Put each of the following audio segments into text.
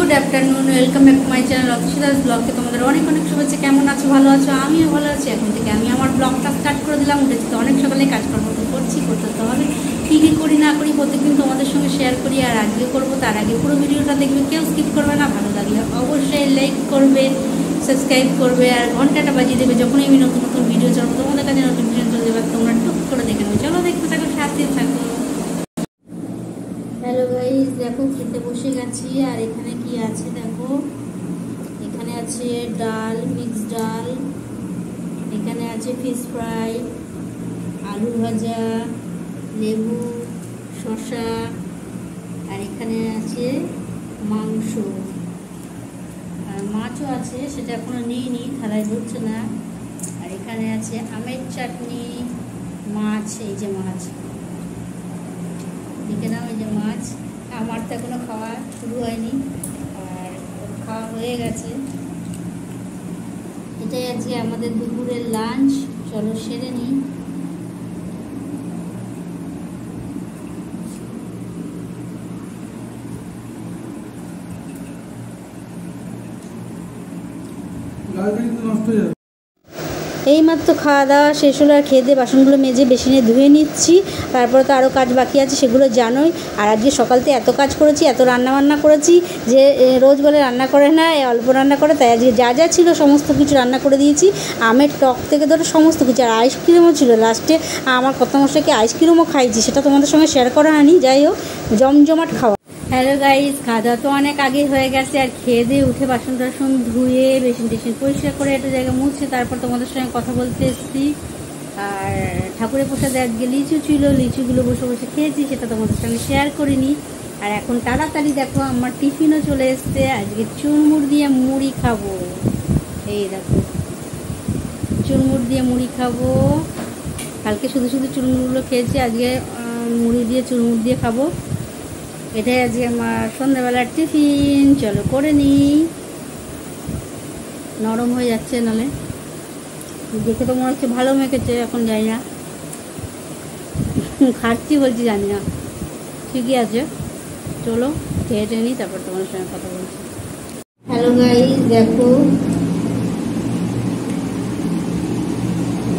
Good afternoon, welcome back to my channel অক্ষিতাস ব্লগে তোমাদের অনেক অনেক শুভেচ্ছা। কেমন আছো? ভালো আছো? আমিও ভালো আছি। এখন থেকে আমি আমার ব্লগটা স্টার্ট করে দিলাম। উঠেছি তো অনেক সকালে, কাজকর্ম তো করছি, করতে তো হবে। কী কী করি না করি প্রত্যেকদিন তোমাদের সঙ্গে শেয়ার করি, আর আজকে করবো। তার আগে পুরো ভিডিওটা দেখবে, কেউ স্কিপ করবে না। ভালো লাগলে অবশ্যই লাইক করবে, সাবস্ক্রাইব করবে, আর ঘন্টাটা বাজিয়ে দেবে। যখনই আমি নতুন নতুন ভিডিও চালাবো তোমাদের কাছে নোটিফিকেশন চলে যাবে, তোমরা টুক করে দেখে নেবে। চলো দেখতে থাকো, সাথে থাকো। হ্যালো গাইস, দেখো খেতে বসে গেছি। আর এখানে কি আছে দেখো, এখানে আছে ডাল, মিক্স ডাল, এখানে আছে ফিশ ফ্রাই, আলু ভাজা, লেবু, শসা, আর এখানে আছে মাংস, আর মাছও আছে, সেটা এখনো নিইনি, থালায় ধরছে না। আর এখানে আছে আমের চাটনি, মাছ, এই যে মাছ দেখে নাও, এই যে মাছ। আমার তো এখনো খাওয়া শুরু হয়নি, আর খাওয়া হয়ে গেছে। এটাই আজকে আমাদের দুপুরের লাঞ্চ। চলো সেরে নিই। নষ্ট হয়ে যাবে। এইমাত্র খাওয়া দাওয়া শেষ হলো, আর খেয়ে দিয়ে বাসনগুলো মেজে বেসিনে ধুয়ে নিচ্ছি। তারপরে তো আরও কাজ বাকি আছে, সেগুলো জানোই। আর আজকে সকালতে এত কাজ করেছি, এত রান্নাবান্না করেছি যে রোজ বলে রান্না করে না, অল্প রান্না করে। তাই আজকে যা যা ছিল সমস্ত কিছু রান্না করে দিয়েছি। আমের টক থেকে ধরে সমস্ত কিছু, আর আইসক্রিমও ছিল। লাস্টে আমার কর্তামশাইকে আইসক্রিমও খাইছি, সেটা তোমাদের সঙ্গে শেয়ার করা হয়নি। যাই হোক, জমজমাট খাওয়া। হ্যালো গাইস, খাওয়া দাওয়া তো অনেক আগে হয়ে গেছে। আর খেয়ে দিয়ে উঠে বাসন টাসন ধুয়ে বেসিন টেসিন পরিষ্কার করে একটা জায়গায় মুছে তারপর তোমাদের সঙ্গে কথা বলতে এসেছি। আর ঠাকুরের প্রসাদে আজকে লিচু ছিল, লিচুগুলো বসে বসে খেয়েছি, সেটা তোমাদের সঙ্গে শেয়ার করিনি। আর এখন তাড়াতাড়ি দেখো আমার টিফিনও চলে এসছে। আজকে চুরমুর দিয়ে মুড়ি খাবো। এই দেখো, চুরমুর দিয়ে মুড়ি খাবো। কালকে শুধু শুধু চুরমুরগুলো খেয়েছি, আজকে মুড়ি দিয়ে চুরমুর দিয়ে খাবো। এটাই আজকে আমার সন্ধ্যাবেলার টিফিন। চলো করে নিই। নরম হয়ে যাচ্ছে, নালে দেখে তো মনে হচ্ছে ভালো মেখেছে, এখন জানি না, খাচ্ছি বলছি, জানি না। ঠিকই আছে, চলো খেয়ে টেয়ে নিই, তারপর তোমার সঙ্গে কথা বলছি। হ্যালো গাইস, দেখো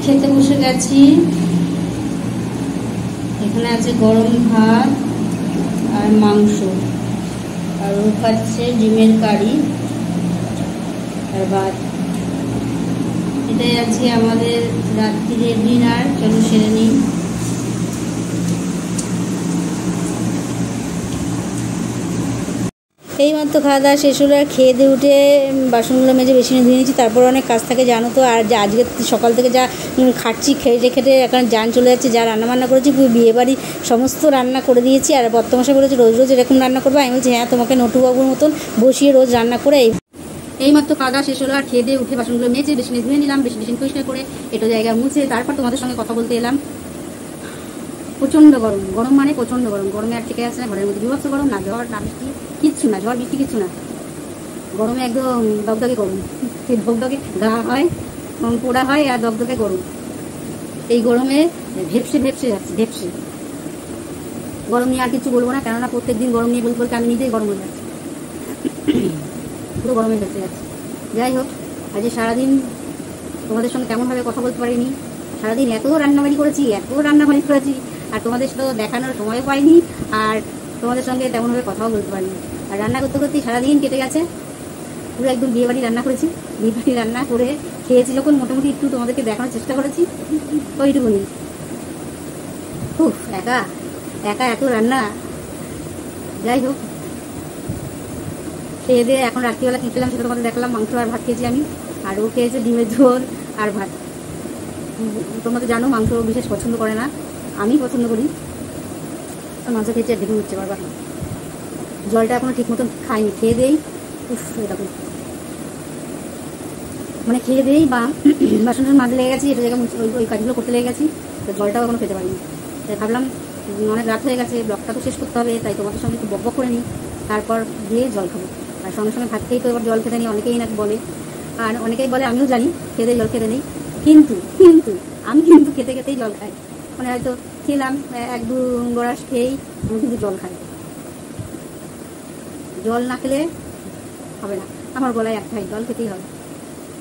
খেতে বসে গেছি। এখানে আছে গরম ভাত আর মাংস, আর ও খাচ্ছে ডিমের কারি আর ভাত। এটাই আজকে আমাদের রাত্রির ডিনার। চলো সেরে নিই। এইমাত্র খাওয়া দাওয়া শেষ হলো, আর খেয়ে দিয়ে উঠে বাসনগুলো মেজে বেসিনে ধুয়ে নিয়েছি। তারপর অনেক কাজ থাকে জানো তো। আর যা আজকে সকাল থেকে যা খাচ্ছি, খেটে খেটে এখন জান চলে যাচ্ছে। যা রান্নাবান্না করেছি, বিয়েবাড়ি সমস্ত রান্না করে দিয়েছি। আর বর্তমাসে বলেছে রোজ রোজ এরকম রান্না করবো। আমি বলছি হ্যাঁ, তোমাকে নটুবাবুর মতন বসিয়ে রোজ রান্না করে। এইমাত্র খাওয়া দাওয়া শেষ হলো, আর খেয়ে দিয়ে উঠে বাসনগুলো মেজে বেসিনে ধুয়ে নিলাম, বেসিন পরিষ্কার করে এটা জায়গা মুছে তারপর তোমাদের সঙ্গে কথা বলতে এলাম। প্রচণ্ড গরম, গরম মানে প্রচণ্ড গরম। গরমে আর থেকে আসছে না, ঘরের মধ্যে বিভৎস গরম। না ঝড় না বৃষ্টি কিচ্ছু না, ঝড় বৃষ্টি কিচ্ছু না, গরমে একদম দগদগে গরম। সেই দগদগে গা হয়, পোড়া হয়, আর দগদগে গরম। এই গরমে ভেপসে ভেপসে যাচ্ছে, ভেপসে। গরম নিয়ে আর কিছু বলবো না, কেননা প্রত্যেক দিন গরম নিয়ে বলতে বলতে আমি নিজেই গরম হয়ে যাচ্ছি, পুরো গরমে ভেপসে যাচ্ছে। যাই হোক, আজকে সারাদিন তোমাদের সঙ্গে তেমনভাবে কথা বলতে পারিনি। সারাদিন এত রান্নাবাড়ি করেছি, আর তোমাদের সাথে দেখানোর সময় পাইনি, আর তোমাদের সঙ্গে তেমনভাবে কথাও বলতে পারিনি। আর রান্না করতে করতেই সারাদিন কেটে গেছে। পুরো একদম বিয়েবাড়ি রান্না করেছি। বিয়েবাড়ি রান্না করে খেয়েছি যখন, মোটামুটি একটু তোমাদেরকে দেখানোর চেষ্টা করেছি, ওইটুকুনি। খুব একা একা এত রান্না। যাই হোক, খেয়ে দিয়ে এখন রাত্রিবেলা কী খেলাম সেটা তোমাদের দেখলাম। মাংস আর ভাত খেয়েছি আমি, আর ও খেয়েছে ডিমের ঝোল আর ভাত। তোমরা তো জানো মাংস বিশেষ পছন্দ করে না, আমি পছন্দ করি। মাংস খেয়েছি আর দেখে হচ্ছে বারবার। জলটা এখনো ঠিক মতন খাইনি, খেয়ে দেই। এরকম মানে খেয়ে দেই বা বাসন মাঝে লেগে গেছি, এটা জায়গায় ওই কাজগুলো করতে লেগে গেছি, তো জলটাও এখনো খেতে পারিনি। তাই ভাবলাম অনেক রাত হয়ে গেছে, ব্লগটা তো শেষ করতে হবে, তাই তোমাদের সঙ্গে একটু বকবক করে নিই, তারপর দিয়ে জল খাবো। আর সঙ্গে সঙ্গে ভাত খেয়েই তো এবার জল খেতে নিই, অনেকেই নাকি বলে। আর অনেকেই বলে, আমিও জানি খেতে জল খেতে নেই, কিন্তু আমি কিন্তু খেতে খেতেই জল খাই। মানে হয়তো খেলাম এক দু গড়াস খেয়েই আমি কিন্তু জল খাই। জল না খেলে হবে না, আমার গলায় একটাই জল খেতেই হবে।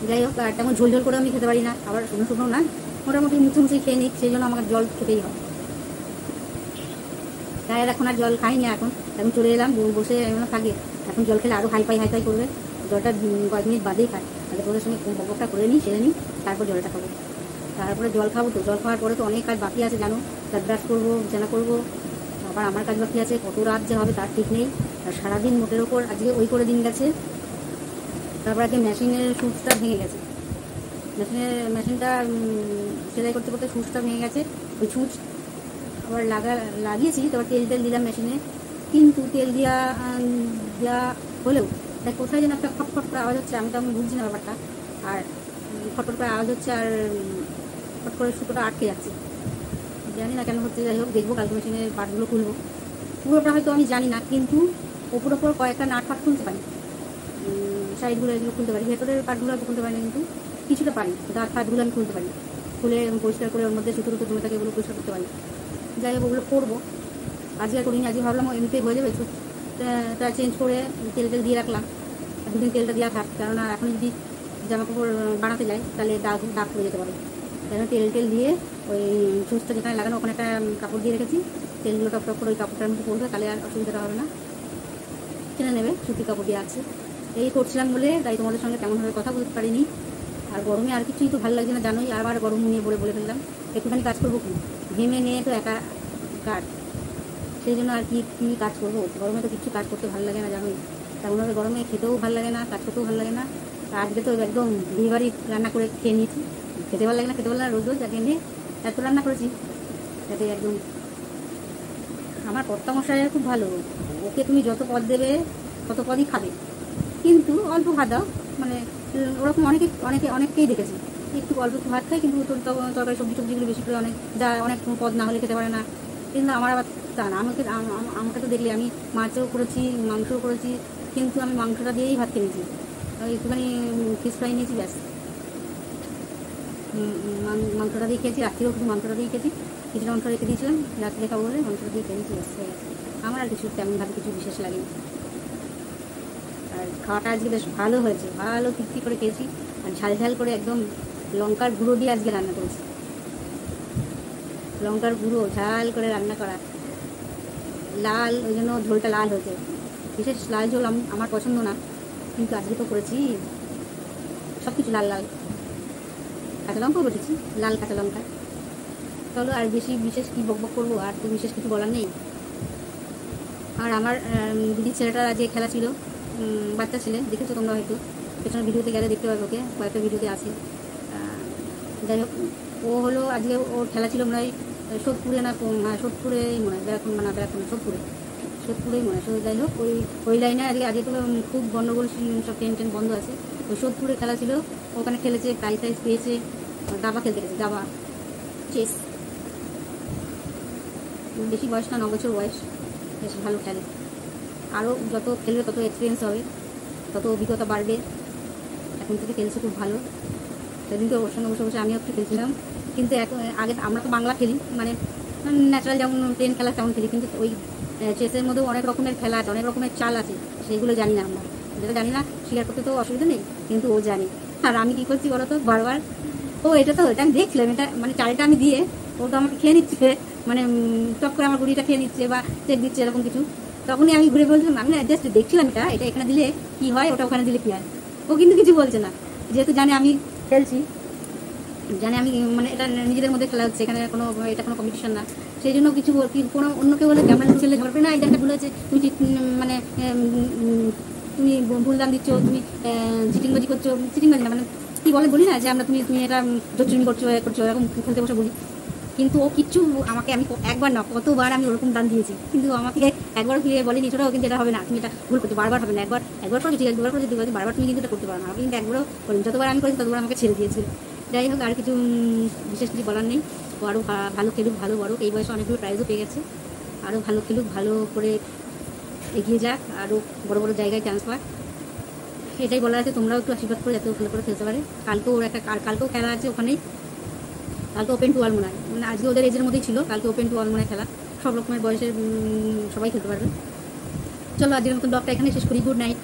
যাই হোক, আর তেমন ঝোল ঝোল করে আমি খেতে পারি না, আবার শুকনো শুকনো না, মোটামুটি মুছে মুছে খেয়ে নিই, সেই জন্য আমাকে জল খেতেই হবে। তাই আর এখন আর জল খাই না, এখন এখন চলে এলাম বসে থাকে। এখন জল খেলে আরও হাই ফাই করবে, জলটা কয়েক মিনিট বাদেই খায়। তাহলে তোদের সঙ্গে বকটা করে নিই, সেরে নিই, তারপর জলটা খাবো। তারপরে জল খাবো। তো জল খাওয়ার পরে তো অনেক কাজ বাকি আছে জানো, দাঁত ব্রাশ করবো, বিছানা করবো, আবার আমার কাজ বাকি আছে, কত রাত যে হবে তার ঠিক নেই। আর সারাদিন মোটের ওপর আজকে ওই করে দিন গেছে। তারপর আজকে মেশিনের সুচটা ভেঙে গেছে, মেশিনটা সেলাই করতে করতে সুচটা ভেঙে গেছে। ওই সুচ আবার লাগিয়েছি, তারপর তেল দিলাম মেশিনে, কিন্তু তেল দেওয়া হলেও তাই কোথায় যেন একটা ফটফট করে আওয়াজ হচ্ছে, আমি তো আমি বুঝছি না ব্যাপারটা। আর ফটফট করে আওয়াজ হচ্ছে, আর ফট করে সুতোটা আটকে যাচ্ছে, জানি না কেন হচ্ছে। যাই হোক, দেখবো কালকে মেশিনের পার্টগুলো খুলবো। পুরোটা হয়তো আমি জানি না, কিন্তু ওপর কয়েকটা নাট পাট খুলতে পারি, সাইডগুলো এগুলো খুলতে পারি, ভেতরের পার্টগুলো হয়তো খুলতে পারি না, কিন্তু কিছুটা পারি। দাঁত ফাটগুলো আমি খুলতে পারি, খুলে পরিষ্কার করে ওর মধ্যে সুতো জমে থাকে, ওগুলো পরিষ্কার করতে পারি। যাই হোক, ওগুলো করবো। আজকে আর করিনি, আজকে ভাবলাম এমনিতেই হয়ে যাবে, তা চেঞ্জ করে তেল দিয়ে রাখলাম। দুদিন তেলটা দেওয়া থাক, কেননা এখন যদি জামা কাপড় বানাতে যাই তাহলে দাগ পড়ে যেতে পারে। কেন তেল দিয়ে ওই সুচটা যেখানে লাগানো ওখানে একটা কাপড় দিয়ে রেখেছি, তেলগুলো টপ করে ওই কাপড়টার মধ্যে পড়বে, তাহলে আর অসুবিধাটা হবে না, কিনে নেবে, সুতি কাপড় দিয়ে আছে। এই করছিলাম বলে তাই তোমাদের সঙ্গে তেমনভাবে কথা বলতে পারিনি। আর গরমে আর কিছুই তো ভালো লাগছে না জানোই, আবার গরম নিয়ে বলে ফেললাম। একটুখানি কাজ করবো কি, ঘেমে নিয়ে তো একা কাজ, সেই জন্য আর কি কাজ করবো। গরমে তো কিছু কাজ করতে ভালো লাগে না জানোই, তেমনভাবে গরমে খেতেও ভালো লাগে না, কাজ করতেও ভালো লাগে না। আজকে তো একদম বিয়েবাড়ি রান্না করে খেয়ে নিয়েছি, খেতে ভালো লাগে না, রোজ যাকে নিয়ে এত রান্না করেছি, যাতে একদম। আমার কর্তামশাই খুব ভালো, ওকে তুমি যত পদ দেবে তত পদই খাবে, কিন্তু অল্প ভাত দাও, মানে ওরকম অনেককেই দেখেছি, একটু অল্প ভাত খায়, কিন্তু তরকারি সবজিগুলো বেশি করে অনেক পদ না হলে খেতে পারে না। কিন্তু আমার আবার তা না, আমাকে তো দেখলে আমি মাছও করেছি, মাংসও করেছি, কিন্তু আমি মাংসটা দিয়েই ভাত খেয়েছি, একটুখানি ফিশ ফ্রাই নিয়েছি, ব্যাস। মাংসটা দিয়ে খেয়েছি, রাত্রিও শুধু মাংসটা দিয়ে খেয়েছি, কিছুটা মাংস রেখে দিয়েছিলাম রাত্রে খাবো বলে, মাংসটা দিয়ে খেয়েছি, ব্যাস হয়ে গেছে। আমার আর কিছু তেমনভাবে কিছু বিশেষ লাগেনি। আর খাওয়াটা আজকে বেশ ভালো হয়েছে, ভালো তৃপ্তি করে খেয়েছি। আর ঝাল করে একদম লঙ্কার গুঁড়ো দিয়ে আজকে রান্না করেছি, লঙ্কার গুঁড়ো ঝাল করে রান্না করা, লাল, ওই জন্য ঝোলটা লাল হয়েছে। বিশেষ লাল ঝোল আমার পছন্দ না, কিন্তু আজকে তো করেছি সব কিছু লাল। কাঁচা লঙ্কাও বসেছি, লাল কাঁচা লঙ্কা। চলো, আর বিশেষ কি বকবক করবো, আর তো বিশেষ কিছু বলার নেই। আর আমার দিদির ছেলেটার আজকে খেলা ছিল, বাচ্চা ছেলে, দেখেছো তোমরা হয়তো, পেছনে ভিডিওতে গেলে দেখতে পাবে, ওকে কয়েকটা ভিডিওতে আছে। যাই হোক, ও হলো আজকে ওর খেলা ছিল মনে হয় সোদপুরে, না সোদপুরেই মনে হয়, বেড়াক্ষণ সোদপুরেই মনে হয়। যাই হোক, ওই লাইনে আজকে তো খুব গন্ডগোল, সব ট্রেন বন্ধ আছে। ওই সোদপুরে খেলা ছিল, ওখানে খেলেছে, প্রাইজ পেয়েছে, দাবা খেলতে গেছে, দাবা চেস। বেশি বয়স না, 9 বছর বয়স, বেশ ভালো খেলে। আরও যত খেলবে তত এক্সপিরিয়েন্স হবে, তত অভিজ্ঞতা বাড়বে। এখন থেকে খেলছে খুব ভালো। সেদিনকে ওর সঙ্গে বসে আমিও একটু খেলছিলাম, কিন্তু আগে আমরা তো বাংলা খেলি, মানে ন্যাচারাল যেমন ট্রেন খেলা তেমন খেলি, কিন্তু ওই চেসের মধ্যেও অনেক রকমের খেলা আছে, অনেক রকমের চাল আছে, সেইগুলো জানি না আমরা। যেটা জানি না শেয়ার করতে তো অসুবিধা নেই, কিন্তু ও জানে। আর আমি কী করছি বলো তো, বারবার এটা আমি দেখছিলাম, এটা মানে চালটা আমি দিয়ে ও তো আমাকে খেয়ে নিচ্ছে, মানে টপ করে আমার গুড়িটা খেয়ে নিচ্ছে বা চেক দিচ্ছে, এরকম কিছু। তখনই আমি ঘুরে বলছিলাম, আমি না জাস্ট দেখছিলাম এটা এখানে দিলে কী হয়, ওটা ওখানে দিলে কী হয়। ও কিন্তু কিছু বলছে না, যেহেতু জানে আমি খেলছি, জানে আমি মানে এটা নিজেদের মধ্যে খেলা হচ্ছে, এখানে এটা কোনো কম্পিটিশন না, সেই জন্য কিছু কোনো অন্য কেউ বলে ক্যামেরা ছেলে ধরবে না, এই জায়গাটা ভুল হয়েছে, মানে তুমি ভুল দাম দিচ্ছ, তুমি চিটিংবাজি করছো, চিটিংবাজি না মানে কী বলি না যে আমরা তুমি এটা জোচ্চুমি করছো এরকম খেলতে বসে বলি। কিন্তু ও কিচ্ছু আমি একবার না কতবার আমি ওরকম দান দিয়েছি, কিন্তু আমাকে একবার ফিরে বলেনি ছোটাও, কিন্তু এটা হবে না, তুমি এটা ভুল করছো, বারবার হবে না, একবার করে ঠিক আছে, দুবার করে বারবার তুমি কিন্তু এটা করতে পারো না। আমি কিন্তু একবারও করিনি, যতবার আমি করেছি ততবার আমাকে ছেড়ে দিয়েছিল। যাই হোক, আর কিছু বিশেষ কিছু বলার নেই। ও আরও ভালো খেলুক, ভালো বড়, এই বয়সে অনেকগুলো প্রাইজও পেয়ে গেছে, আরও ভালো খেলুক, ভালো করে এগিয়ে যাক, আরও বড় বড় জায়গায় চান্স পাক, এটাই বলার আছে। তোমরাও একটু আশীর্বাদ করে যাতে ভালো করে খেলতে পারে। কালকেও খেলা আছে ওখানেই, কালকে ওপেন টু অল মনে হয়, মানে আজকে ওদের এজের মধ্যেই ছিল, কালকে ওপেন টু অল মনে হয় খেলা, সব রকমের বয়সের সবাই খেলতে পারবে। চলো, আজকের মতো ব্লগটা এখানে শেষ করি। Good night.